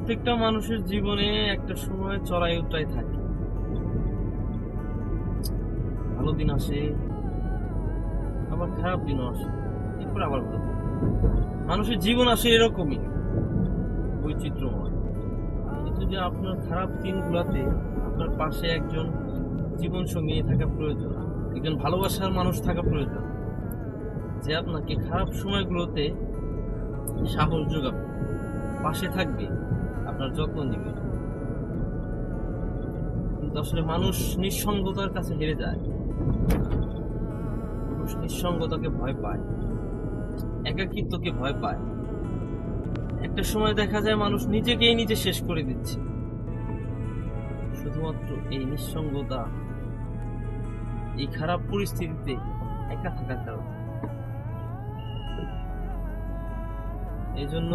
প্রত্যেকটা মানুষের জীবনে একটা সময় চড়াই উতরাই থাকে। ভালো দিন আসে, আবার খারাপ দিনও আসে, এরপর আবার ভালো দিন। মানুষের জীবন আসে এরকমই বৈচিত্র্যময়। কিন্তু যে আপনার খারাপ দিনগুলোতে আপনার পাশে একজন জীবন সঙ্গী থাকা প্রয়োজন, একজন ভালোবাসার মানুষ থাকা প্রয়োজন, যে আপনাকে খারাপ সময়গুলোতে সাহস যোগাবে, পাশে থাকবে, আপনার যত্ন নিবে। কিন্তু আসলে মানুষ নিঃসঙ্গতার কাছে হেরে যায়। মানুষ নিঃসঙ্গতাকে ভয় পায়, একাকিত্বকে ভয় পায়। একটা সময় দেখা যায় মানুষ নিজেকেই নিজে শেষ করে দিচ্ছে, শুধুমাত্র এই নিঃসঙ্গতা, এই খারাপ পরিস্থিতিতে একা থাকার কারণে। এই জন্য